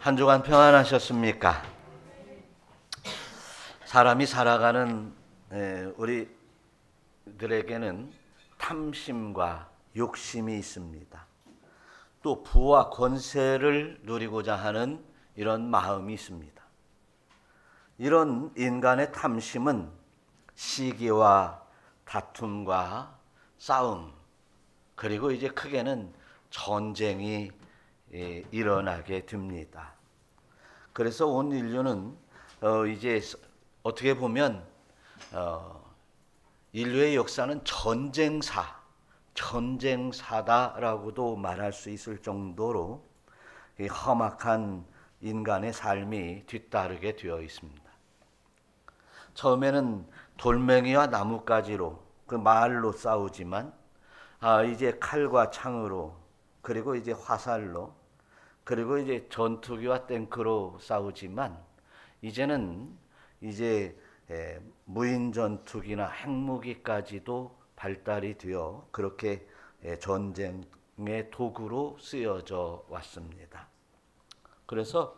한 주간 평안하셨습니까? 사람이 살아가는 우리들에게는 탐심과 욕심이 있습니다. 또 부와 권세를 누리고자 하는 이런 마음이 있습니다. 이런 인간의 탐심은 시기와 다툼과 싸움, 그리고 이제 크게는 전쟁이 일어나게 됩니다. 그래서 온 인류는 이제 어떻게 보면 인류의 역사는 전쟁사다라고도 말할 수 있을 정도로 험악한 인간의 삶이 뒤따르게 되어 있습니다. 처음에는 돌멩이와 나뭇가지로 그 말로 싸우지만 이제 칼과 창으로, 그리고 이제 화살로, 그리고 이제 전투기와 탱크로 싸우지만 이제는 이제 무인 전투기나 핵무기까지도 발달이 되어 그렇게 전쟁의 도구로 쓰여져 왔습니다. 그래서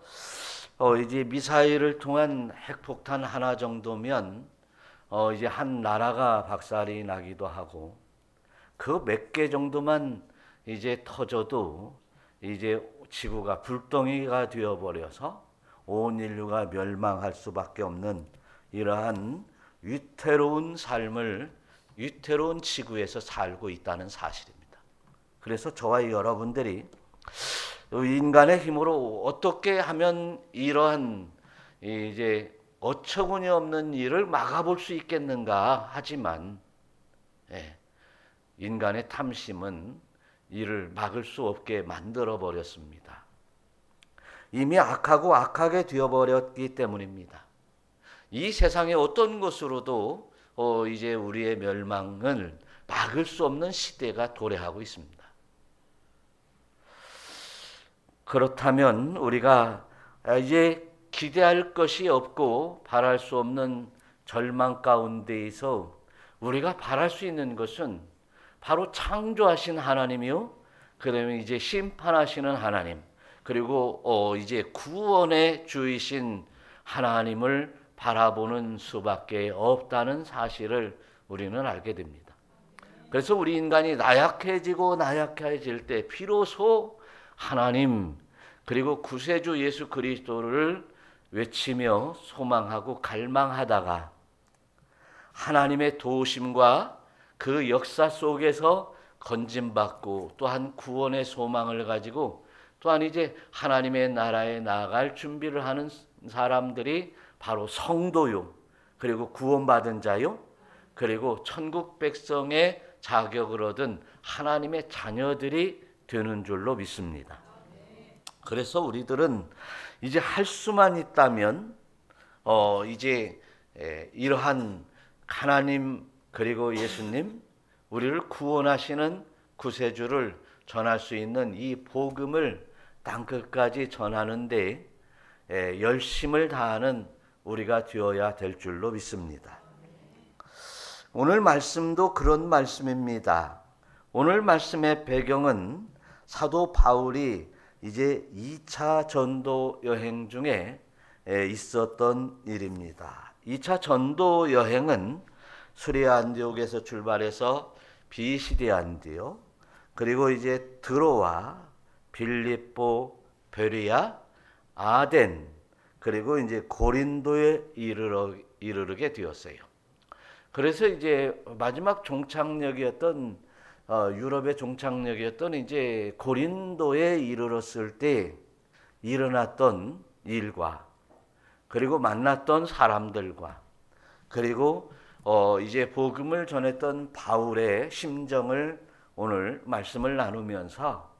이제 미사일을 통한 핵폭탄 하나 정도면 이제 한 나라가 박살이 나기도 하고, 그 몇 개 정도만 이제 터져도 이제 지구가 불덩이가 되어버려서 온 인류가 멸망할 수밖에 없는 이러한 위태로운 삶을, 위태로운 지구에서 살고 있다는 사실입니다. 그래서 저와 여러분들이 인간의 힘으로 어떻게 하면 이러한 이제 어처구니 없는 일을 막아볼 수 있겠는가 하지만, 인간의 탐심은 이를 막을 수 없게 만들어 버렸습니다. 이미 악하고 악하게 되어버렸기 때문입니다. 이 세상의 어떤 것으로도 이제 우리의 멸망을 막을 수 없는 시대가 도래하고 있습니다. 그렇다면 우리가 이제 기대할 것이 없고 바랄 수 없는 절망 가운데에서 우리가 바랄 수 있는 것은 바로 창조하신 하나님이요, 그다음에 이제 심판하시는 하나님, 그리고 이제 구원의 주이신 하나님을 바라보는 수밖에 없다는 사실을 우리는 알게 됩니다. 그래서 우리 인간이 나약해지고 나약해질 때 비로소 하나님, 그리고 구세주 예수 그리스도를 외치며 소망하고 갈망하다가 하나님의 도우심과 그 역사 속에서 건짐받고 또한 구원의 소망을 가지고 또한 이제 하나님의 나라에 나아갈 준비를 하는 사람들이 바로 성도요, 그리고 구원받은 자요, 그리고 천국 백성의 자격을 얻은 하나님의 자녀들이 되는 줄로 믿습니다. 그래서 우리들은 이제 할 수만 있다면 이제 이러한 하나님, 그리고 예수님, 우리를 구원하시는 구세주를 전할 수 있는 이 복음을 땅끝까지 전하는데 열심을 다하는 우리가 되어야 될 줄로 믿습니다. 오늘 말씀도 그런 말씀입니다. 오늘 말씀의 배경은 사도 바울이 이제 2차 전도 여행 중에 있었던 일입니다. 2차 전도 여행은 수리아 안디옥에서 출발해서 비시디 안디옥, 그리고 이제 드로아, 빌립보, 베리아, 아덴, 그리고 이제 고린도에 이르게 되었어요. 그래서 이제 마지막 종착역이었던 유럽의 종착역이었던 이제 고린도에 이르렀을 때 일어났던 일과, 그리고 만났던 사람들과, 그리고 이제 복음을 전했던 바울의 심정을 오늘 말씀을 나누면서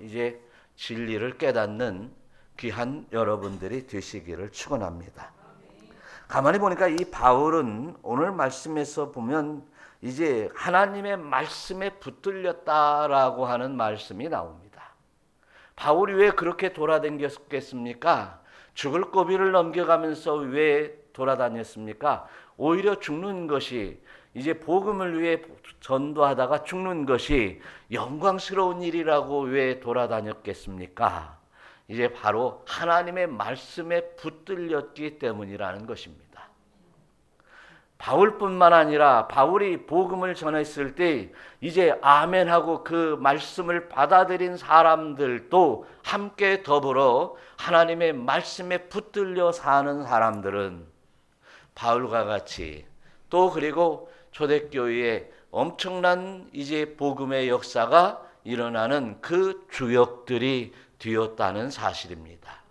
이제 진리를 깨닫는 귀한 여러분들이 되시기를 축원합니다. 가만히 보니까 이 바울은 오늘 말씀에서 보면 이제 하나님의 말씀에 붙들렸다라고 하는 말씀이 나옵니다. 바울이 왜 그렇게 돌아다녔겠습니까? 죽을 고비를 넘겨가면서 왜 돌아다녔습니까? 오히려 죽는 것이, 이제 복음을 위해 전도하다가 죽는 것이 영광스러운 일이라고 왜 돌아다녔겠습니까? 이제 바로 하나님의 말씀에 붙들렸기 때문이라는 것입니다. 바울뿐만 아니라 바울이 복음을 전했을 때 이제 아멘하고 그 말씀을 받아들인 사람들도 함께 더불어 하나님의 말씀에 붙들려 사는 사람들은 바울과 같이 또 그리고 초대교회에 엄청난 이제 복음의 역사가 일어나는 그 주역들이 되었다는 사실입니다.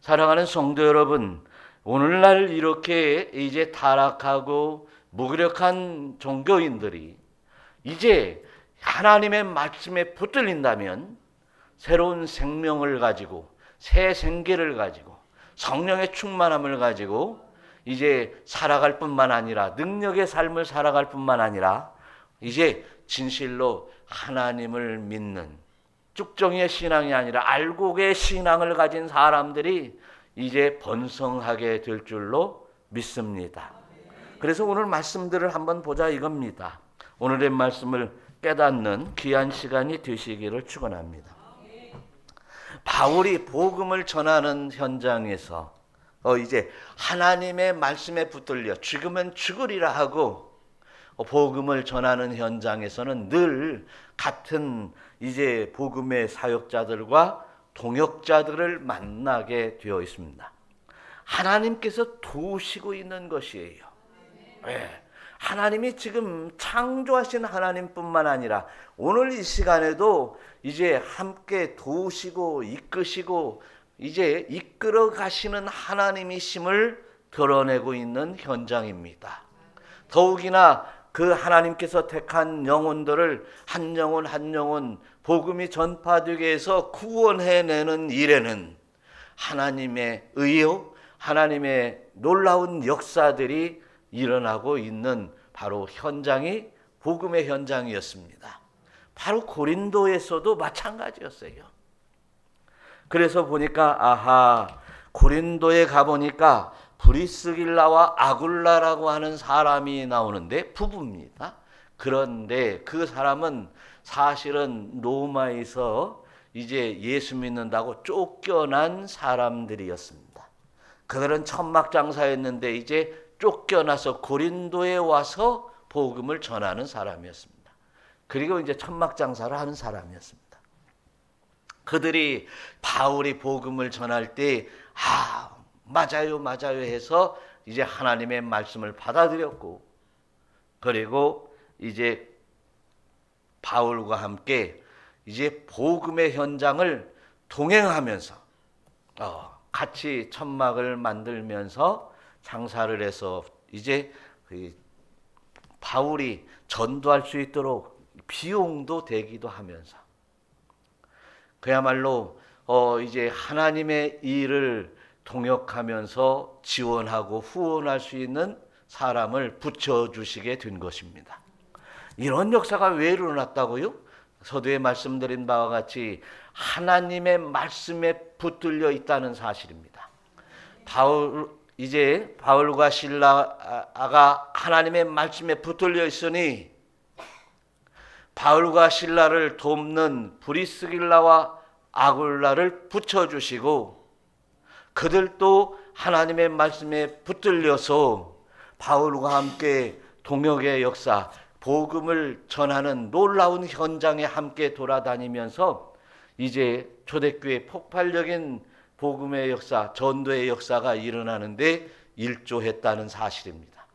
사랑하는 성도 여러분, 오늘날 이렇게 이제 타락하고 무기력한 종교인들이 이제 하나님의 말씀에 붙들린다면 새로운 생명을 가지고 새 생기를 가지고 성령의 충만함을 가지고 이제 살아갈 뿐만 아니라 능력의 삶을 살아갈 뿐만 아니라 이제 진실로 하나님을 믿는 쭉정이의 신앙이 아니라 알곡의 신앙을 가진 사람들이 이제 번성하게 될 줄로 믿습니다. 그래서 오늘 말씀들을 한번 보자 이겁니다. 오늘의 말씀을 깨닫는 귀한 시간이 되시기를 축원합니다. 바울이 복음을 전하는 현장에서 이제 하나님의 말씀에 붙들려 죽으면 죽으리라 하고 복음을 전하는 현장에서는 늘 같은 이제 복음의 사역자들과 동역자들을 만나게 되어 있습니다. 하나님께서 도우시고 있는 것이에요. 네. 하나님이 지금 창조하신 하나님뿐만 아니라 오늘 이 시간에도 이제 함께 도우시고 이끄시고 이제 이끌어 가시는 하나님이심을 드러내고 있는 현장입니다. 더욱이나 그 하나님께서 택한 영혼들을 한 영혼 한 영혼 복음이 전파되게 해서 구원해내는 일에는 하나님의 의요, 하나님의 놀라운 역사들이 일어나고 있는 바로 현장이 복음의 현장이었습니다. 바로 고린도에서도 마찬가지였어요. 그래서 보니까 아하, 고린도에 가보니까 브리스길라와 아굴라라고 하는 사람이 나오는데 부부입니다. 그런데 그 사람은 사실은 로마에서 이제 예수 믿는다고 쫓겨난 사람들이었습니다. 그들은 천막장사였는데 이제 쫓겨나서 고린도에 와서 복음을 전하는 사람이었습니다. 그리고 이제 천막장사를 하는 사람이었습니다. 그들이 바울이 복음을 전할 때 맞아요 맞아요 해서 이제 하나님의 말씀을 받아들였고 그리고 이제 바울과 함께 이제 복음의 현장을 동행하면서 같이 천막을 만들면서 장사를 해서 이제 바울이 전도할 수 있도록 비용도 되기도 하면서 그야말로 이제 하나님의 일을 동역하면서 지원하고 후원할 수 있는 사람을 붙여주시게 된 것입니다. 이런 역사가 왜 일어났다고요? 서두에 말씀드린 바와 같이 하나님의 말씀에 붙들려 있다는 사실입니다. 바울과 실라가 하나님의 말씀에 붙들려 있으니 바울과 실라를 돕는 브리스길라와 아굴라를 붙여주시고 그들도 하나님의 말씀에 붙들려서 바울과 함께 동역의 역사, 복음을 전하는 놀라운 현장에 함께 돌아다니면서 이제 초대교회 폭발적인 복음의 역사, 전도의 역사가 일어나는데 일조했다는 사실입니다.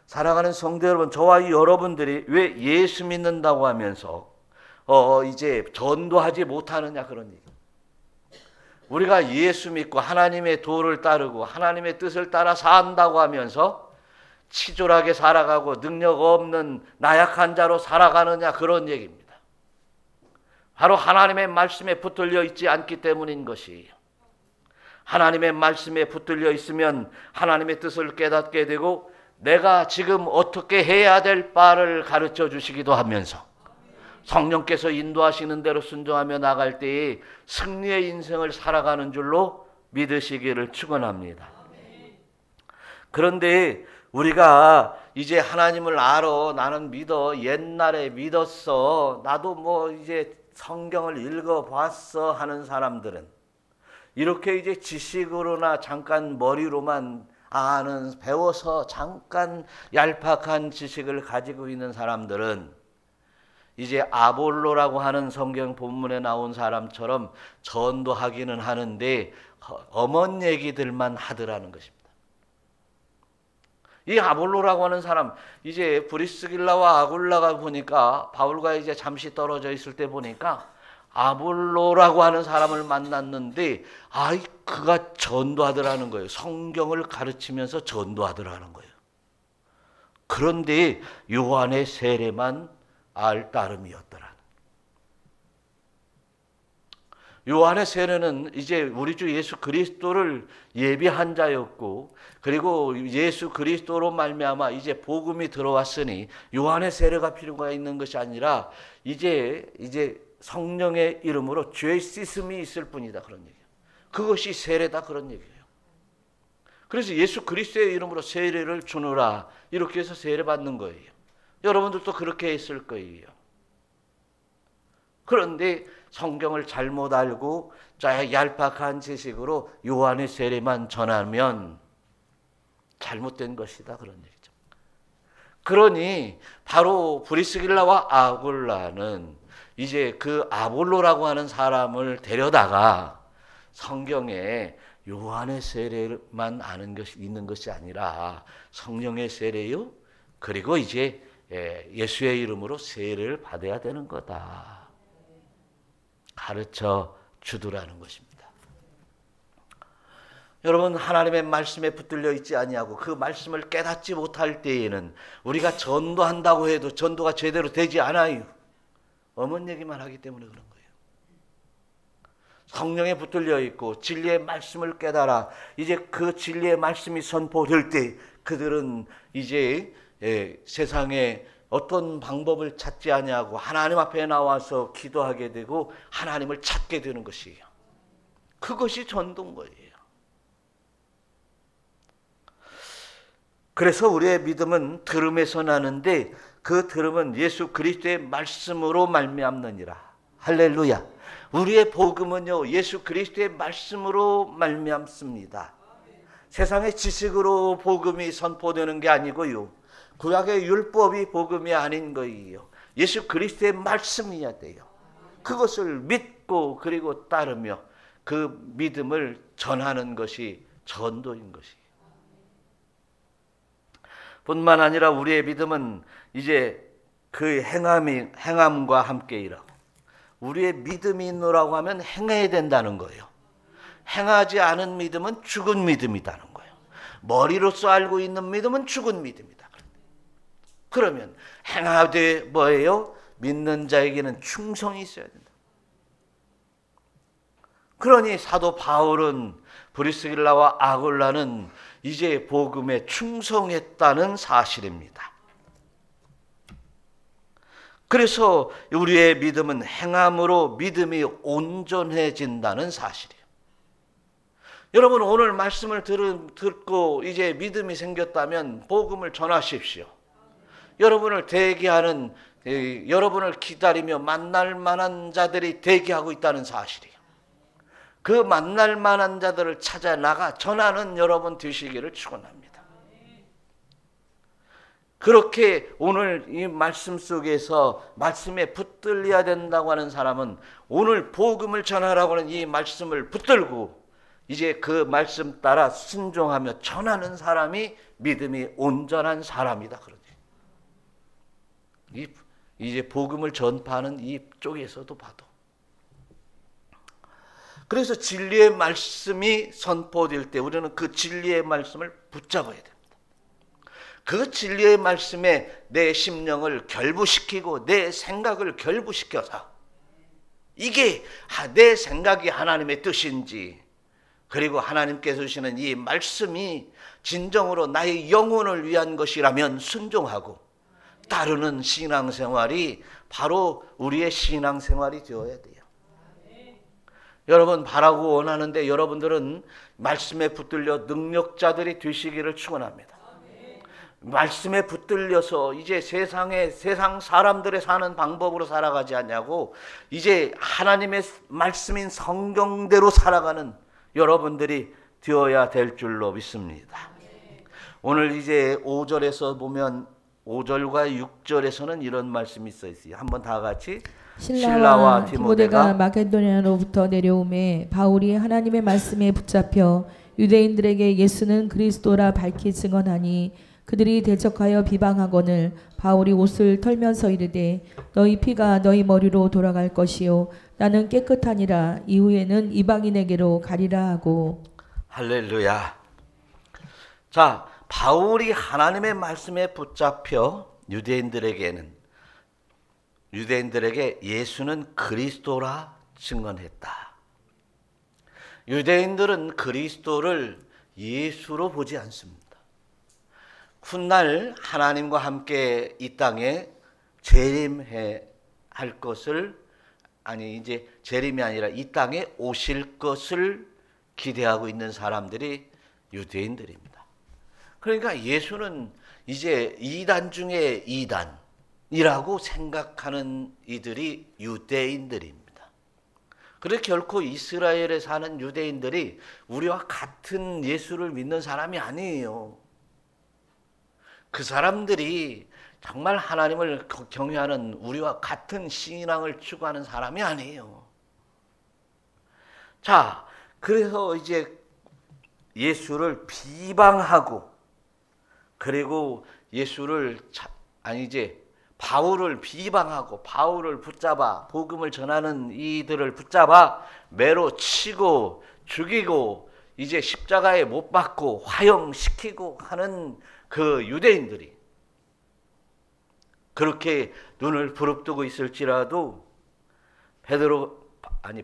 사랑하는 성도 여러분, 저와 여러분들이 왜 예수 믿는다고 하면서 이제 전도하지 못하느냐 그런 얘기. 우리가 예수 믿고 하나님의 도를 따르고 하나님의 뜻을 따라 산다고 하면서 치졸하게 살아가고 능력 없는 나약한 자로 살아가느냐 그런 얘기입니다. 바로 하나님의 말씀에 붙들려 있지 않기 때문인 것이에요. 하나님의 말씀에 붙들려 있으면 하나님의 뜻을 깨닫게 되고 내가 지금 어떻게 해야 될 바를 가르쳐 주시기도 하면서 성령께서 인도하시는 대로 순종하며 나갈 때에 승리의 인생을 살아가는 줄로 믿으시기를 축원합니다. 그런데 우리가 이제 하나님을 알아, 나는 믿어, 옛날에 믿었어, 나도 뭐 이제 성경을 읽어봤어 하는 사람들은 이렇게 이제 지식으로나 잠깐 머리로만 아는, 배워서 잠깐 얄팍한 지식을 가지고 있는 사람들은 이제 아볼로라고 하는 성경 본문에 나온 사람처럼 전도하기는 하는데 엄한 얘기들만 하더라는 것입니다. 이 아볼로라고 하는 사람, 이제 브리스길라와 아굴라가 보니까, 바울과 이제 잠시 떨어져 있을 때 보니까 아볼로라고 하는 사람을 만났는데, 그가 전도하더라는 거예요. 성경을 가르치면서 전도하더라는 거예요. 그런데 요한의 세례만 알 따름이었더라. 요한의 세례는 이제 우리 주 예수 그리스도를 예비한 자였고, 그리고 예수 그리스도로 말미암아 이제 복음이 들어왔으니 요한의 세례가 필요가 있는 것이 아니라 이제 성령의 이름으로 죄 씻음이 있을 뿐이다, 그런 얘기예요. 그것이 세례다, 그런 얘기예요. 그래서 예수 그리스도의 이름으로 세례를 주노라, 이렇게 해서 세례 받는 거예요. 여러분들도 그렇게 했을 거예요. 그런데 성경을 잘못 알고 얄팍한 지식으로 요한의 세례만 전하면 잘못된 것이다, 그런 얘기죠. 그러니 바로 브리스길라와 아굴라는 이제 그 아볼로라고 하는 사람을 데려다가 성경에 요한의 세례만 아는 것이 있는 것이 아니라 성령의 세례요, 그리고 이제 예수의 이름으로 세례를 받아야 되는 거다, 가르쳐 주더라는 것입니다. 여러분, 하나님의 말씀에 붙들려 있지 아니하고 그 말씀을 깨닫지 못할 때에는 우리가 전도한다고 해도 전도가 제대로 되지 않아요. 엄한 얘기만 하기 때문에 그런 거예요. 성령에 붙들려 있고 진리의 말씀을 깨달아 이제 그 진리의 말씀이 선포될 때 그들은 이제 세상에 어떤 방법을 찾지 아니하고 하나님 앞에 나와서 기도하게 되고 하나님을 찾게 되는 것이에요. 그것이 전도인 거예요. 그래서 우리의 믿음은 들음에서 나는데 그 들음은 예수 그리스도의 말씀으로 말미암느니라. 할렐루야. 우리의 복음은요, 예수 그리스도의 말씀으로 말미암습니다. 세상의 지식으로 복음이 선포되는 게 아니고요, 구약의 율법이 복음이 아닌 거예요. 예수 그리스도의 말씀이어야 돼요. 그것을 믿고 그리고 따르며 그 믿음을 전하는 것이 전도인 것이에요. 뿐만 아니라 우리의 믿음은 이제 그 행함과 함께 일하고, 우리의 믿음이 있노라고 하면 행해야 된다는 거예요. 행하지 않은 믿음은 죽은 믿음이라는 거예요. 머리로서 알고 있는 믿음은 죽은 믿음이다. 그러면 행하되 뭐예요? 믿는 자에게는 충성이 있어야 된다. 그러니 사도 바울은 브리스길라와 아굴라는 이제 복음에 충성했다는 사실입니다. 그래서 우리의 믿음은 행함으로 믿음이 온전해진다는 사실이에요. 여러분, 오늘 말씀을 듣고 이제 믿음이 생겼다면 복음을 전하십시오. 여러분을 대기하는, 여러분을 기다리며 만날 만한 자들이 대기하고 있다는 사실이에요. 그 만날 만한 자들을 찾아 나가 전하는 여러분 되시기를 축원합니다. 그렇게 오늘 이 말씀 속에서 말씀에 붙들려야 된다고 하는 사람은 오늘 복음을 전하라고 하는 이 말씀을 붙들고 이제 그 말씀 따라 순종하며 전하는 사람이 믿음이 온전한 사람이다, 그러지. 이제 복음을 전파하는 이쪽에서도 봐도. 그래서 진리의 말씀이 선포될 때 우리는 그 진리의 말씀을 붙잡아야 됩니다. 그 진리의 말씀에 내 심령을 결부시키고 내 생각을 결부시켜서 이게 내 생각이 하나님의 뜻인지, 그리고 하나님께서 주시는 이 말씀이 진정으로 나의 영혼을 위한 것이라면 순종하고 따르는 신앙생활이 바로 우리의 신앙생활이 되어야 돼요. 여러분 바라고 원하는데 여러분들은 말씀에 붙들려 능력자들이 되시기를 축원합니다. 말씀에 붙들려서 이제 세상 사람들의 사는 방법으로 살아가지 않냐고 이제 하나님의 말씀인 성경대로 살아가는 여러분들이 되어야 될 줄로 믿습니다. 오늘 이제 5절에서 보면 5절과 6절에서는 이런 말씀이 써 있어요. 한번 다 같이 실라와 디모데가 마게도냐로부터 내려오매 바울이 하나님의 말씀에 붙잡혀 유대인들에게 예수는 그리스도라 밝히 증언하니 그들이 대적하여 비방하거늘 바울이 옷을 털면서 이르되 너희 피가 너희 머리로 돌아갈 것이요 나는 깨끗하니라 이후에는 이방인에게로 가리라 하고. 할렐루야. 자, 바울이 하나님의 말씀에 붙잡혀 유대인들에게 예수는 그리스도라 증언했다. 유대인들은 그리스도를 예수로 보지 않습니다. 훗날 하나님과 함께 이 땅에 재림해 할 것을, 아니 이제 재림이 아니라 이 땅에 오실 것을 기대하고 있는 사람들이 유대인들입니다. 그러니까 예수는 이제 이단 중에 이단이라고 생각하는 이들이 유대인들입니다. 그래서 결코 이스라엘에 사는 유대인들이 우리와 같은 예수를 믿는 사람이 아니에요. 그 사람들이 정말 하나님을 경외하는 우리와 같은 신앙을 추구하는 사람이 아니에요. 자, 그래서 이제 예수를 비방하고, 그리고 바울을 비방하고 바울을 붙잡아 복음을 전하는 이들을 붙잡아 매로 치고 죽이고 이제 십자가에 못 박고 화형시키고 하는 그 유대인들이 그렇게 눈을 부릅뜨고 있을지라도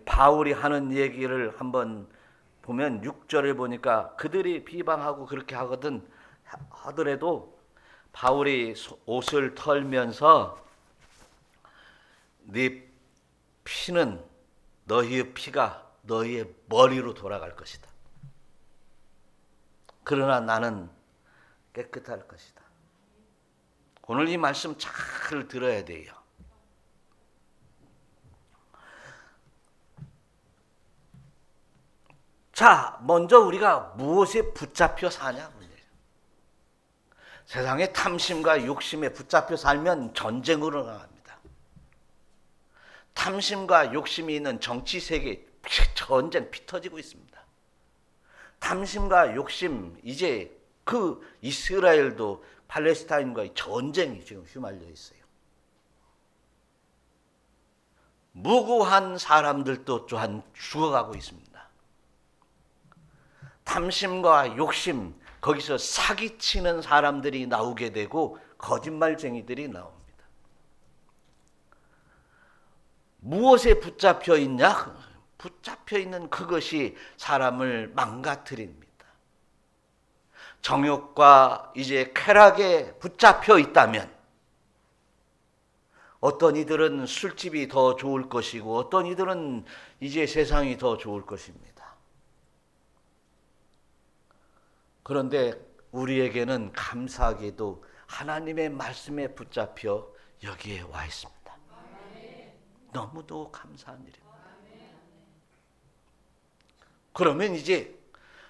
바울이 하는 얘기를 한번 보면 6절을 보니까 그들이 비방하고 그렇게 하더라도 바울이 옷을 털면서 너희의 피가 너희의 머리로 돌아갈 것이다. 그러나 나는 깨끗할 것이다. 오늘 이 말씀 잘 들어야 돼요. 자, 먼저 우리가 무엇에 붙잡혀 사냐? 세상의 탐심과 욕심에 붙잡혀 살면 전쟁으로 나갑니다. 탐심과 욕심이 있는 정치 세계에 전쟁 피 터지고 있습니다. 탐심과 욕심, 이제 그 이스라엘도 팔레스타인과의 전쟁이 지금 휘말려 있어요. 무고한 사람들도 또한 죽어가고 있습니다. 탐심과 욕심, 거기서 사기치는 사람들이 나오게 되고 거짓말쟁이들이 나옵니다. 무엇에 붙잡혀 있냐? 붙잡혀 있는 그것이 사람을 망가뜨립니다. 정욕과 이제 쾌락에 붙잡혀 있다면 어떤 이들은 술집이 더 좋을 것이고 어떤 이들은 이제 세상이 더 좋을 것입니다. 그런데 우리에게는 감사하게도 하나님의 말씀에 붙잡혀 여기에 와 있습니다. 너무도 감사한 일입니다. 그러면 이제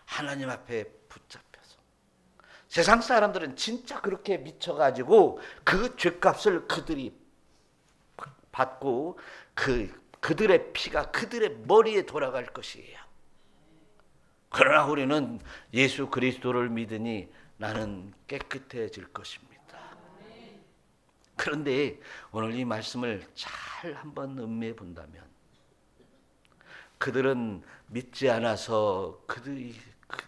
하나님 앞에 붙잡혀서 세상 사람들은 진짜 그렇게 미쳐가지고 그 죄값을 그들이 받고 그들의 피가 그들의 머리에 돌아갈 것이에요. 그러나 우리는 예수 그리스도를 믿으니 나는 깨끗해질 것입니다. 그런데 오늘 이 말씀을 잘 한번 음미해 본다면 그들은 믿지 않아서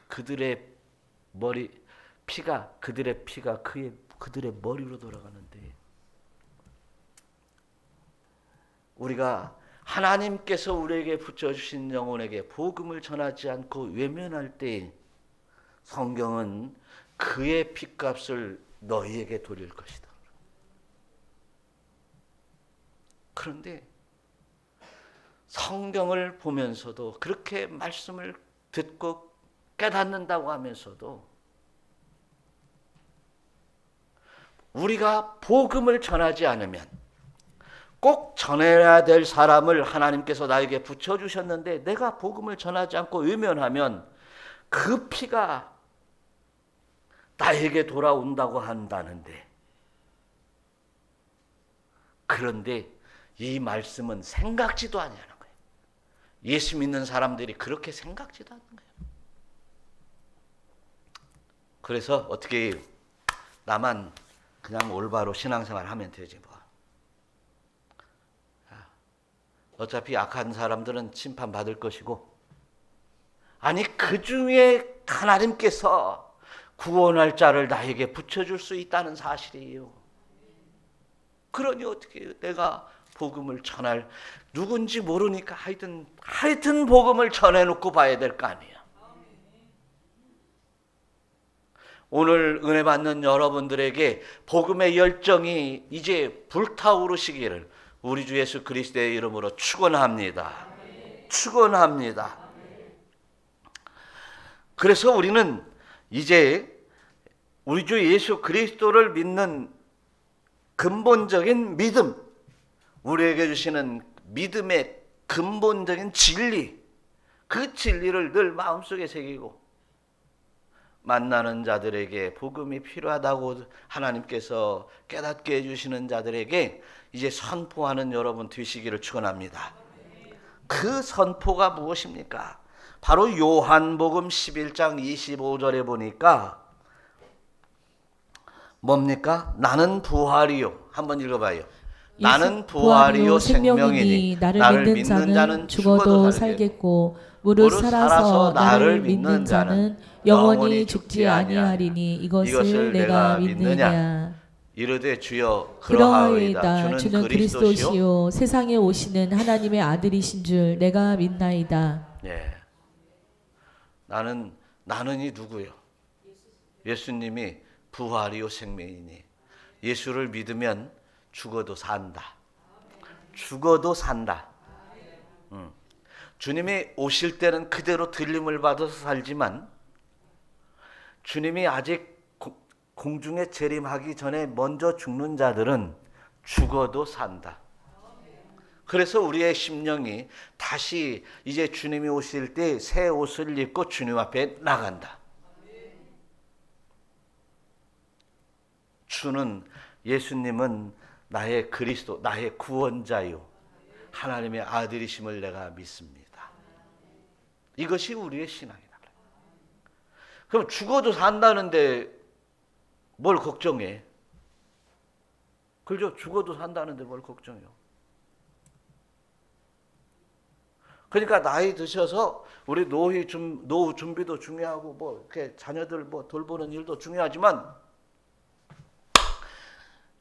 그들의 피가 그들의 머리로 돌아가는데 우리가 하나님께서 우리에게 붙여주신 영혼에게 복음을 전하지 않고 외면할 때 성경은 그의 핏값을 너희에게 돌릴 것이다. 그런데 성경을 보면서도 그렇게 말씀을 듣고 깨닫는다고 하면서도 우리가 복음을 전하지 않으면 꼭 전해야 될 사람을 하나님께서 나에게 붙여주셨는데 내가 복음을 전하지 않고 외면하면 그 피가 나에게 돌아온다고 한다는데, 그런데 이 말씀은 생각지도 아니하는 거예요. 예수 믿는 사람들이 그렇게 생각지도 않는 거예요. 그래서 어떻게 해요? 나만 그냥 올바로 신앙생활 하면 되지 뭐. 어차피 악한 사람들은 심판받을 것이고, 아니 그 중에 하나님께서 구원할 자를 나에게 붙여줄 수 있다는 사실이에요. 그러니 어떻게 해요? 내가 복음을 전할, 누군지 모르니까 하여튼 복음을 전해놓고 봐야 될 거 아니에요. 오늘 은혜 받는 여러분들에게 복음의 열정이 이제 불타오르시기를 우리 주 예수 그리스도의 이름으로 축원합니다. 축원합니다. 그래서 우리는 이제 우리 주 예수 그리스도를 믿는 근본적인 믿음, 우리에게 주시는 믿음의 근본적인 진리, 그 진리를 늘 마음속에 새기고, 만나는 자들에게 복음이 필요하다고 하나님께서 깨닫게 해주시는 자들에게 이제 선포하는 여러분 되시기를 축원합니다. 그 선포가 무엇입니까? 바로 요한복음 11장 25절에 보니까 뭡니까? 나는 부활이요. 한번 읽어봐요. 나는 부활이요 생명이니 나를 믿는 자는 죽어도 살겠고 무릇 살아서 나를 믿는 자는 영원히 죽지 아니하리니 이것을 내가 믿느냐. 이르되 주여 그러하이다. 주는 그리스도시요 세상에 오시는 하나님의 아들이신 줄 내가 믿나이다. 예. 나는이 누구요? 예수님이 부활이요 생명이니 예수를 믿으면 죽어도 산다. 죽어도 산다. 주님이 오실 때는 그대로 들림을 받아서 살지만 주님이 아직 공중에 재림하기 전에 먼저 죽는 자들은 죽어도 산다. 그래서 우리의 심령이 다시 이제 주님이 오실 때 새 옷을 입고 주님 앞에 나간다. 주는 예수님은 나의 그리스도, 나의 구원자요 하나님의 아들이심을 내가 믿습니다. 이것이 우리의 신앙이다. 그럼 죽어도 산다는데 뭘 걱정해? 그죠? 죽어도 산다는데 뭘 걱정해요? 그러니까 나이 드셔서 우리 노후 준비도 중요하고 뭐 이렇게 자녀들 뭐 돌보는 일도 중요하지만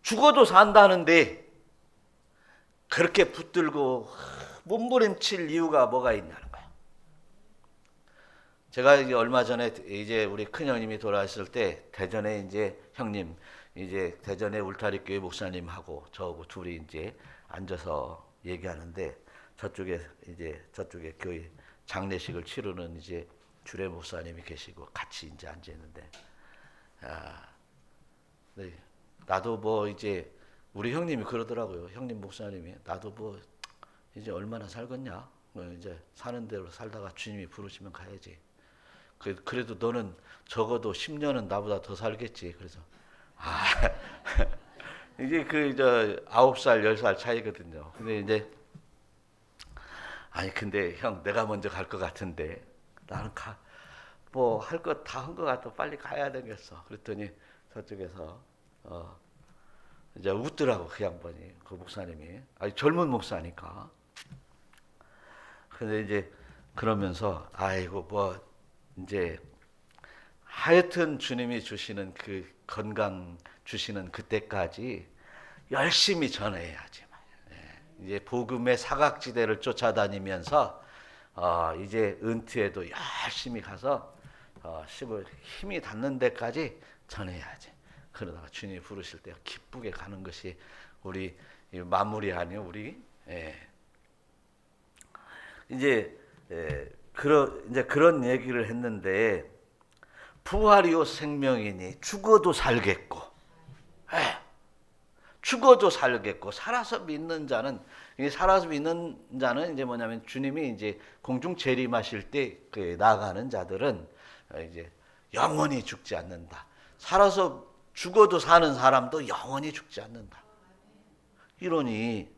죽어도 산다는데 그렇게 붙들고 몸부림칠 이유가 뭐가 있냐는 거예요. 제가 이제 얼마 전에 이제 우리 큰 형님이 돌아왔을 때 대전에 이제 형님 이제 대전에 울타리 교회 목사님하고 저하고 둘이 이제 앉아서 얘기하는데 저쪽에 교회 장례식을 치르는 이제 주례 목사님이 계시고 같이 이제 앉아 있는데 네. 나도 뭐 이제 우리 형님이 그러더라고요. 형님 목사님이 나도 뭐 이제 얼마나 살겠냐? 이제 사는 대로 살다가 주님이 부르시면 가야지. 그래도 너는 적어도 10년은 나보다 더 살겠지. 그래서 이게 9살 10살 차이거든요. 근데 이제 근데 형 내가 먼저 갈 것 같은데 나는 뭐 할 거 다 한 것 같아. 빨리 가야 되겠어. 그랬더니 저쪽에서 이제 웃더라고 그 양반이, 그 목사님이. 젊은 목사니까. 근데 이제 그러면서 아이고 뭐 이제 하여튼 주님이 주시는 그 건강 주시는 그때까지 열심히 전해야지. 이제 복음의 사각지대를 쫓아다니면서 이제 은퇴에도 열심히 가서 힘이 닿는 데까지 전해야지. 그러다가 주님이 부르실 때 기쁘게 가는 것이 우리 마무리 아니요, 우리. 이제 그런 얘기를 했는데 부활이요 생명이니 죽어도 살겠고 죽어도 살겠고 살아서 믿는 자는 이제 뭐냐면 주님이 이제 공중 재림하실 때 그 나가는 자들은 이제 영원히 죽지 않는다. 살아서 죽어도 사는 사람도 영원히 죽지 않는다. 이러니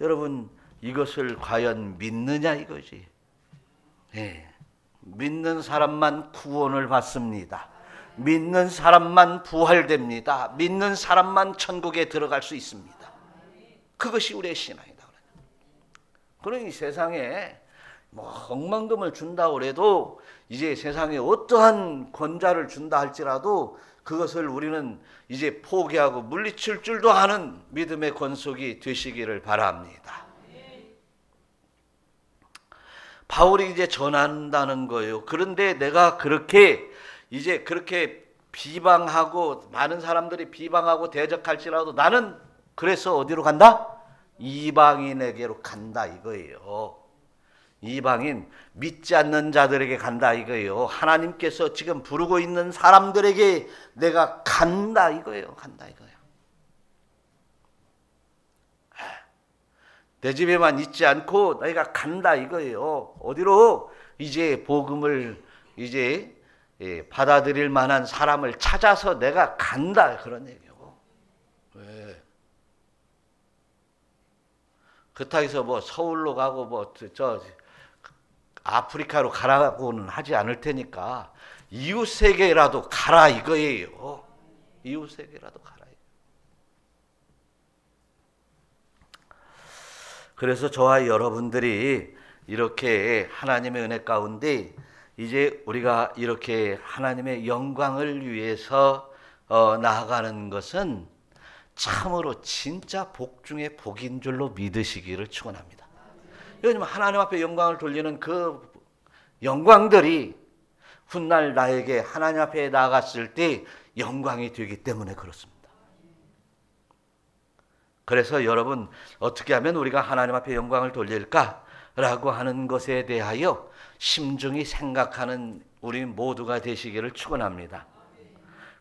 여러분 이것을 과연 믿느냐 이거지. 예. 믿는 사람만 구원을 받습니다. 믿는 사람만 부활됩니다. 믿는 사람만 천국에 들어갈 수 있습니다. 그것이 우리의 신앙이다. 그러니 세상에 뭐 억만금을 준다고 해도 이제 세상에 어떠한 권자를 준다 할지라도 그것을 우리는 이제 포기하고 물리칠 줄도 아는 믿음의 권속이 되시기를 바랍니다. 바울이 이제 전한다는 거예요. 그런데 내가 그렇게 비방하고 많은 사람들이 비방하고 대적할지라도 나는 그래서 어디로 간다? 이방인에게로 간다 이거예요. 이방인 믿지 않는 자들에게 간다 이거예요. 하나님께서 지금 부르고 있는 사람들에게 내가 간다 이거예요. 간다 이거예요. 내 집에만 있지 않고 내가 간다 이거예요. 어디로? 이제 복음을 이제 받아들일 만한 사람을 찾아서 내가 간다 그런 얘기고. 왜? 그렇다고 해서 뭐 서울로 가고 뭐 저 아프리카로 가라고는 하지 않을 테니까 이웃 세계라도 가라 이거예요. 이웃 세계라도 가라. 그래서 저와 여러분들이 이렇게 하나님의 은혜 가운데 이제 우리가 이렇게 하나님의 영광을 위해서 나아가는 것은 참으로 진짜 복 중에 복인 줄로 믿으시기를 축원합니다. 왜냐하면 하나님 앞에 영광을 돌리는 그 영광들이 훗날 나에게 하나님 앞에 나아갔을 때 영광이 되기 때문에 그렇습니다. 그래서 여러분 어떻게 하면 우리가 하나님 앞에 영광을 돌릴까라고 하는 것에 대하여 심중히 생각하는 우리 모두가 되시기를 축원합니다.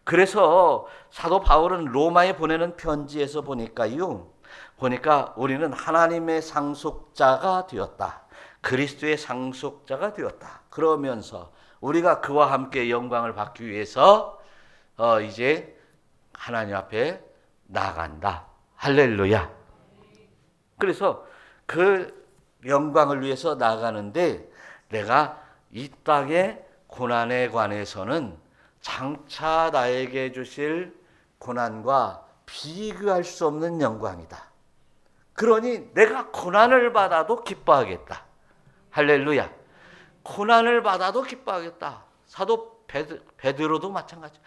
그래서 사도 바울은 로마에 보내는 편지에서 보니까 우리는 하나님의 상속자가 되었다. 그리스도의 상속자가 되었다. 그러면서 우리가 그와 함께 영광을 받기 위해서 이제 하나님 앞에 나아간다. 할렐루야. 그래서 그 영광을 위해서 나아가는데 내가 이 땅의 고난에 관해서는 장차 나에게 주실 고난과 비교할 수 없는 영광이다. 그러니 내가 고난을 받아도 기뻐하겠다. 할렐루야. 고난을 받아도 기뻐하겠다. 사도 베드로도 마찬가지.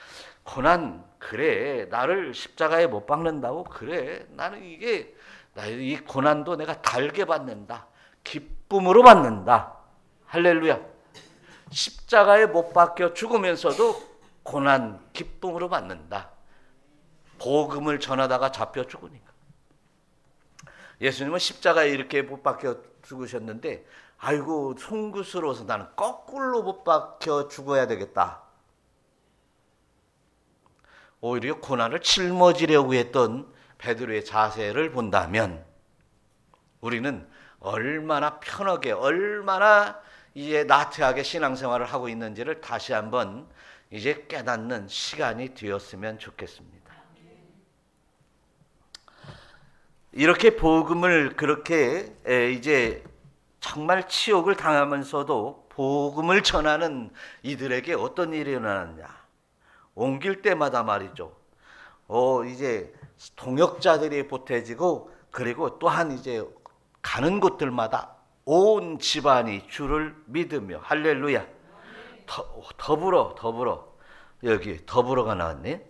고난 그래 나를 십자가에 못 박는다고 그래 나는 이 고난도 내가 달게 받는다. 기쁨으로 받는다. 할렐루야. 십자가에 못 박혀 죽으면서도 고난 기쁨으로 받는다. 복음을 전하다가 잡혀 죽으니까. 예수님은 십자가에 이렇게 못 박혀 죽으셨는데 아이고 송구스러워서 나는 거꾸로 못 박혀 죽어야 되겠다. 오히려 고난을 짊어지려고 했던 베드로의 자세를 본다면 우리는 얼마나 편하게 얼마나 이제 나태하게 신앙생활을 하고 있는지를 다시 한번 이제 깨닫는 시간이 되었으면 좋겠습니다. 이렇게 복음을 그렇게 이제 정말 치욕을 당하면서도 복음을 전하는 이들에게 어떤 일이 일어났냐? 옮길 때마다 말이죠. 이제 동역자들이 보태지고 그리고 또한 이제 가는 곳들마다 온 집안이 주를 믿으며 할렐루야. 더불어 여기 더불어가 나왔네.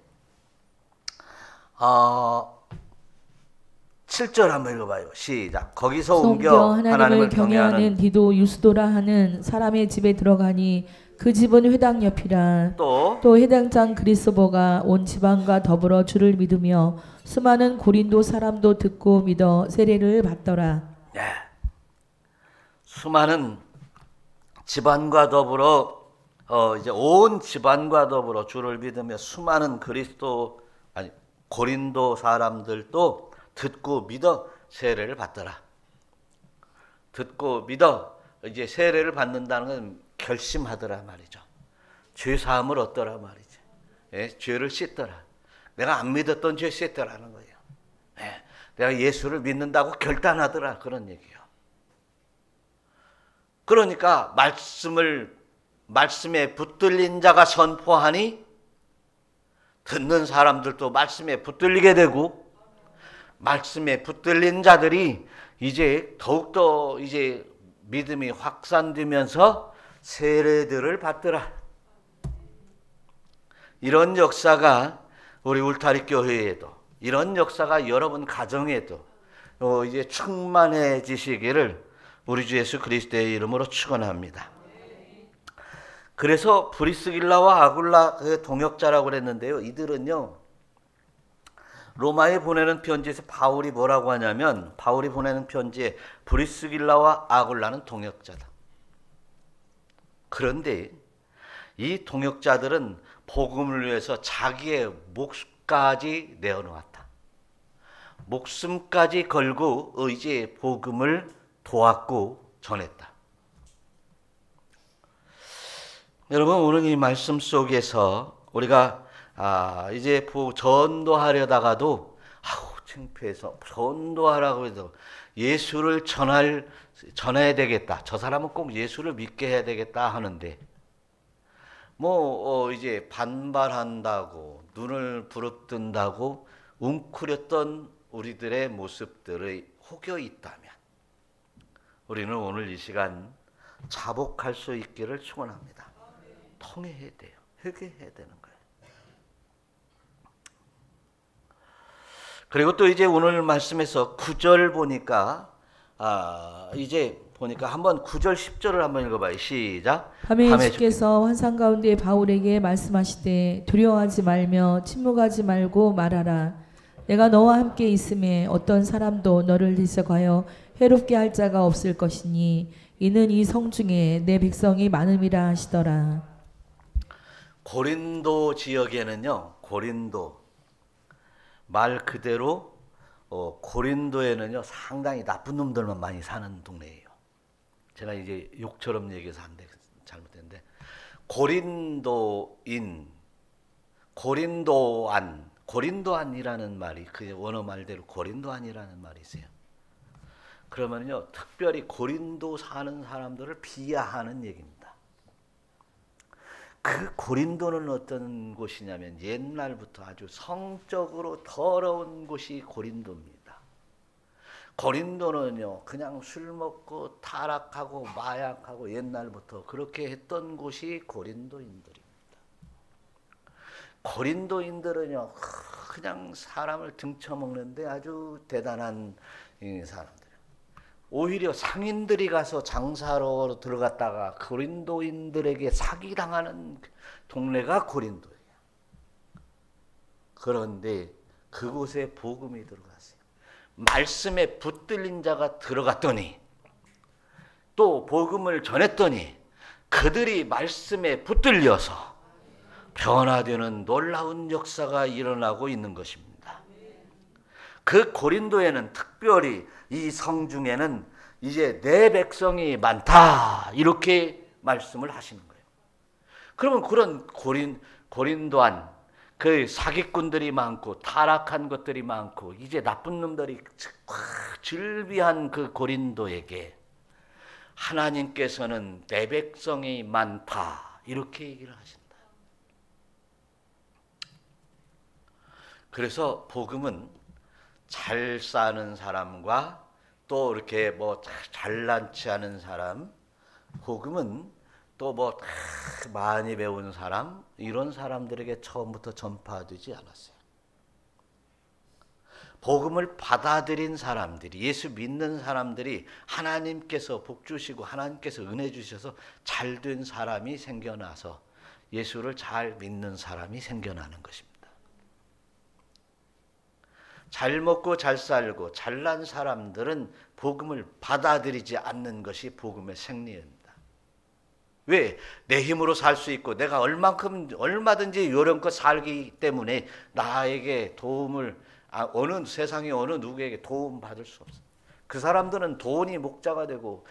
7절 한번 읽어봐요. 시작. 거기서 옮겨 하나님을 경외하는 디도 유스도라 하는 사람의 집에 들어가니 그 집은 회당 옆이라. 또 회당장 그리스도가 온 집안과 더불어 주를 믿으며 수많은 고린도 사람도 듣고 믿어 세례를 받더라. 네. 수많은 집안과 더불어 이제 온 집안과 더불어 주를 믿으며 수많은 고린도 사람들도 듣고 믿어 세례를 받더라. 듣고 믿어 이제 세례를 받는다는 건 결심하더라 말이죠. 죄 사함을 얻더라 말이죠. 예, 죄를 씻더라. 내가 안 믿었던 죄 씻더라는 거예요. 예, 내가 예수를 믿는다고 결단하더라 그런 얘기예요. 그러니까 말씀에 붙들린 자가 선포하니 듣는 사람들도 말씀에 붙들리게 되고 말씀에 붙들린 자들이 이제 더욱더 이제 믿음이 확산되면서 세례들을 받더라. 이런 역사가 우리 울타리 교회에도 이런 역사가 여러분 가정에도 이제 충만해지시기를 우리 주 예수 그리스도의 이름으로 축원합니다. 그래서 브리스길라와 아굴라 그 동역자라고 그랬는데요. 이들은요. 로마에 보내는 편지에서 바울이 뭐라고 하냐면 바울이 보내는 편지에 브리스길라와 아굴라는 동역자다. 그런데 이 동역자들은 복음을 위해서 자기의 목숨까지 내어놓았다. 목숨까지 걸고 이제 복음을 도왔고 전했다. 여러분 오늘 이 말씀 속에서 우리가 이제 전도하려다가도 창피해서 전도하라고 해도 예수를 전해야 되겠다. 저 사람은 꼭 예수를 믿게 해야 되겠다 하는데 이제 반발한다고 눈을 부릅뜬다고 웅크렸던 우리들의 모습들의 혹여 있다면 우리는 오늘 이 시간 자복할 수 있기를 축원합니다. 통회해야 돼요. 회개해야 되는 거예요. 그리고 또 이제 오늘 말씀에서 9절 보니까 이제 보니까 한번 9절 10절을 한번 읽어봐요. 시작. 밤에 주께서 환상 가운데 바울에게 말씀하시되 두려워하지 말며 침묵하지 말고 말하라. 내가 너와 함께 있음에 어떤 사람도 너를 대적하여 해롭게 할 자가 없을 것이니 이는 이 성 중에 내 백성이 많음이라 하시더라. 고린도 지역에는요. 고린도 말 그대로 고린도에는요. 상당히 나쁜 놈들만 많이 사는 동네예요. 제가 이제 욕처럼 얘기해서 안 돼. 잘못됐는데 고린도안이라는 말이 그 원어 말대로 고린도안이라는 말이 있어요. 그러면요. 특별히 고린도 사는 사람들을 비하하는 얘기입니다. 그 고린도는 어떤 곳이냐면 옛날부터 아주 성적으로 더러운 곳이 고린도입니다. 고린도는요. 그냥 술 먹고 타락하고 마약하고 옛날부터 그렇게 했던 곳이 고린도인들입니다. 고린도인들은요. 그냥 사람을 등쳐먹는데 아주 대단한 사람들. 오히려 상인들이 가서 장사로 들어갔다가 고린도인들에게 사기당하는 동네가 고린도예요. 그런데 그곳에 복음이 들어갔어요. 말씀에 붙들린 자가 들어갔더니 또 복음을 전했더니 그들이 말씀에 붙들려서 변화되는 놀라운 역사가 일어나고 있는 것입니다. 그 고린도에는 특별히 이 성 중에는 이제 내 백성이 많다 이렇게 말씀을 하시는 거예요. 그러면 그런 고린도안 그 사기꾼들이 많고 타락한 것들이 많고 이제 나쁜 놈들이 즐비한 그 고린도에게 하나님께서는 내 백성이 많다 이렇게 얘기를 하신다. 그래서 복음은 잘 사는 사람과 또 이렇게 잘난치 않은 사람, 복음은 또 많이 배운 사람 이런 사람들에게 처음부터 전파되지 않았어요. 복음을 받아들인 사람들이 예수 믿는 사람들이 하나님께서 복 주시고 하나님께서 은혜 주셔서 잘된 사람이 생겨나서 예수를 잘 믿는 사람이 생겨나는 것입니다. 잘 먹고 잘 살고 잘난 사람들은 복음을 받아들이지 않는 것이 복음의 생리입니다. 왜? 내 힘으로 살 수 있고 내가 얼마든지 요령껏 살기 때문에 나에게 도움을 세상의 어느 누구에게 도움 받을 수 없어. 그 사람들은 돈이 목자가 되고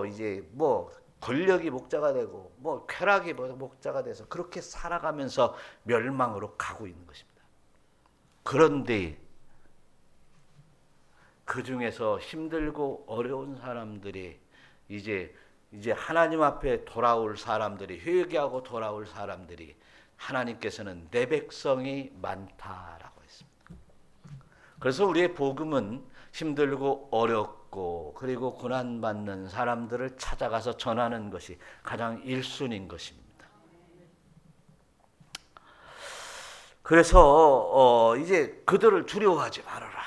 이제 뭐 권력이 목자가 되고 뭐 쾌락이 목자가 돼서 그렇게 살아가면서 멸망으로 가고 있는 것입니다. 그런데 그 중에서 힘들고 어려운 사람들이 이제 하나님 앞에 돌아올 사람들이, 회개하고 돌아올 사람들이, 하나님께서는 내 백성이 많다라고 했습니다. 그래서 우리의 복음은 힘들고 어렵고 그리고 고난받는 사람들을 찾아가서 전하는 것이 가장 1순위인 것입니다. 그래서 이제 그들을 두려워하지 말아라.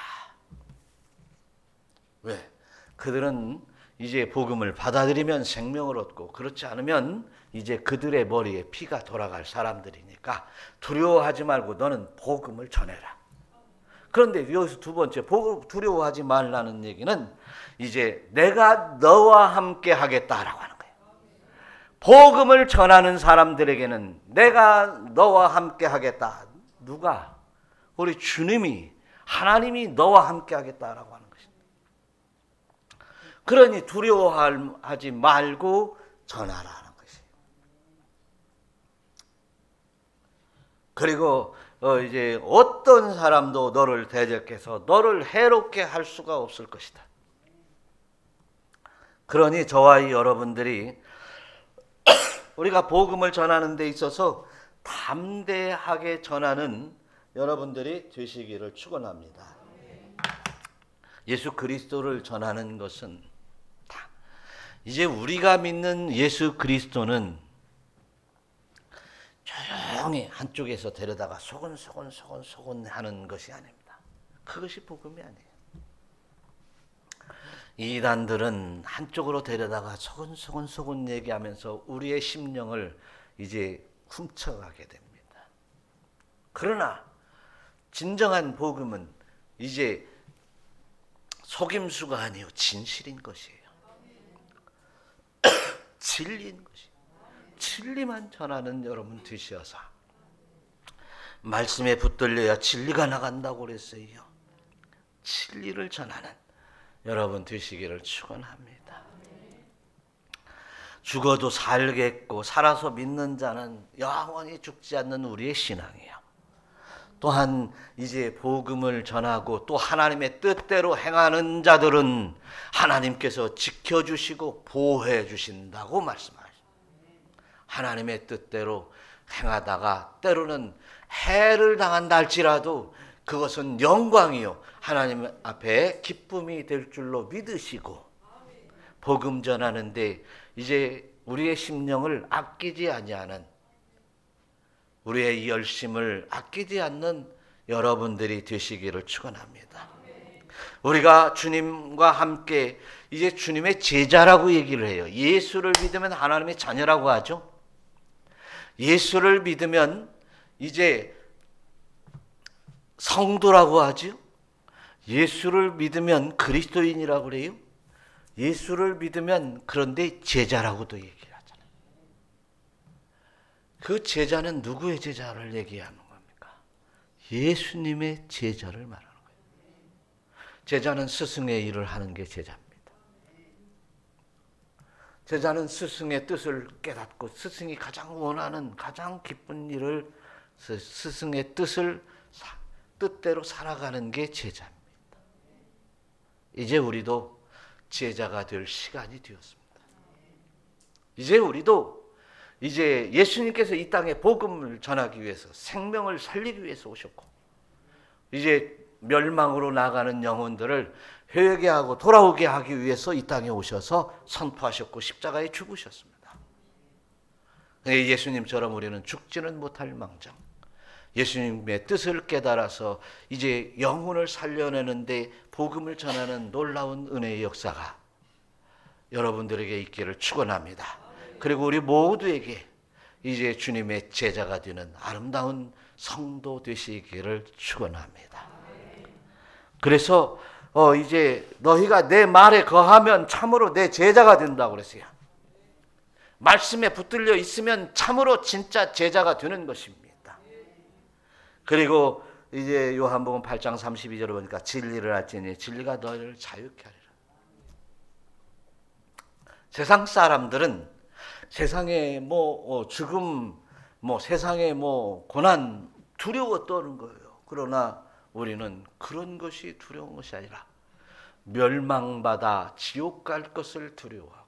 왜? 그들은 이제 복음을 받아들이면 생명을 얻고 그렇지 않으면 이제 그들의 머리에 피가 돌아갈 사람들이니까 두려워하지 말고 너는 복음을 전해라. 그런데 여기서 두 번째, 두려워하지 말라는 얘기는 이제 내가 너와 함께 하겠다라고 하는 거예요. 복음을 전하는 사람들에게는 내가 너와 함께 하겠다. 누가? 우리 주님이, 하나님이 너와 함께 하겠다라고 하는 것입니다. 그러니 두려워하지 말고 전하라는 것이에요. 그리고 이제 어떤 사람도 너를 대적해서 너를 해롭게 할 수가 없을 것이다. 그러니 저와 여러분들이 우리가 복음을 전하는 데 있어서 담대하게 전하는 여러분들이 되시기를 축원합니다. 예수 그리스도를 전하는 것은 이제 우리가 믿는 예수 그리스도는 조용히 한쪽에서 데려다가 소곤소곤 하는 것이 아닙니다. 그것이 복음이 아니에요. 이단들은 한쪽으로 데려다가 소곤소곤 얘기하면서 우리의 심령을 이제 훔쳐가게 됩니다. 그러나 진정한 복음은 이제 속임수가 아니요 진실인 것이에요. 진리인 것이에요. 진리만 전하는 여러분 되시어서 말씀에 붙들려야 진리가 나간다고 그랬어요. 진리를 전하는 여러분 되시기를 축원합니다. 죽어도 살겠고 살아서 믿는 자는 영원히 죽지 않는 우리의 신앙이에요. 또한 이제 복음을 전하고 또 하나님의 뜻대로 행하는 자들은 하나님께서 지켜주시고 보호해 주신다고 말씀하십니다. 하나님의 뜻대로 행하다가 때로는 해를 당한다 할지라도 그것은 영광이요 하나님 앞에 기쁨이 될 줄로 믿으시고 복음 전하는데 이제 우리의 심령을 아끼지 아니하는, 우리의 열심을 아끼지 않는 여러분들이 되시기를 축원합니다. 우리가 주님과 함께 이제 주님의 제자라고 얘기를 해요. 예수를 믿으면 하나님의 자녀라고 하죠. 예수를 믿으면 이제 성도라고 하죠. 예수를 믿으면 그리스도인이라고 그래요. 예수를 믿으면 그런데 제자라고도 얘기를 하잖아요. 그 제자는 누구의 제자를 얘기하는 겁니까? 예수님의 제자를 말하는 거예요. 제자는 스승의 일을 하는 게 제자입니다. 제자는 스승의 뜻을 깨닫고 스승이 가장 원하는 가장 기쁜 일을 스승의 뜻대로 살아가는 게 제자입니다. 이제 우리도 제자가 될 시간이 되었습니다. 이제 우리도 이제 예수님께서 이 땅에 복음을 전하기 위해서 생명을 살리기 위해서 오셨고 이제 멸망으로 나가는 영혼들을 회개하고 돌아오게 하기 위해서 이 땅에 오셔서 선포하셨고 십자가에 죽으셨습니다. 예수님처럼 우리는 죽지는 못할 망정 예수님의 뜻을 깨달아서 이제 영혼을 살려내는데 복음을 전하는 놀라운 은혜의 역사가 여러분들에게 있기를 축원합니다. 그리고 우리 모두에게 이제 주님의 제자가 되는 아름다운 성도 되시기를 축원합니다. 그래서 이제 너희가 내 말에 거하면 참으로 내 제자가 된다고 그랬어요. 말씀에 붙들려 있으면 참으로 진짜 제자가 되는 것입니다. 그리고 이제 요한복음 8장 32절을 보니까 진리를 알지니 진리가 너희를 자유케 하리라. 세상 사람들은 세상에 죽음, 세상에 고난 두려워 떠는 거예요. 그러나 우리는 그런 것이 두려운 것이 아니라 멸망받아 지옥 갈 것을 두려워하고,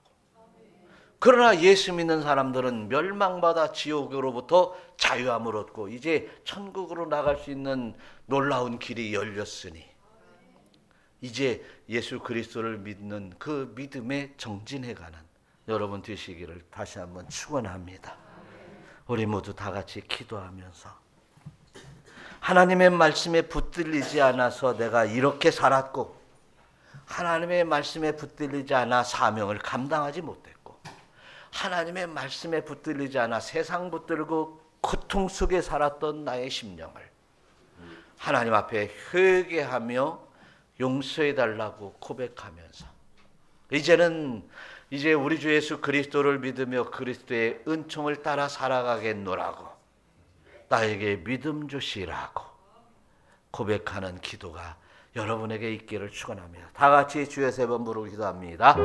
그러나 예수 믿는 사람들은 멸망받아 지옥으로부터 자유함을 얻고 이제 천국으로 나갈 수 있는 놀라운 길이 열렸으니 이제 예수 그리스도를 믿는 그 믿음에 정진해가는 여러분 되시기를 다시 한번 축원합니다. 우리 모두 다 같이 기도하면서, 하나님의 말씀에 붙들리지 않아서 내가 이렇게 살았고, 하나님의 말씀에 붙들리지 않아 사명을 감당하지 못했고, 하나님의 말씀에 붙들리지 않아 세상 붙들고 고통 속에 살았던 나의 심령을 하나님 앞에 회개하며 용서해달라고 고백하면서, 이제 우리 주 예수 그리스도를 믿으며 그리스도의 은총을 따라 살아가겠노라고, 나에게 믿음 주시라고 고백하는 기도가 여러분에게 있기를 축원합니다. 다 같이 주의 세 번 부르고 기도합니다.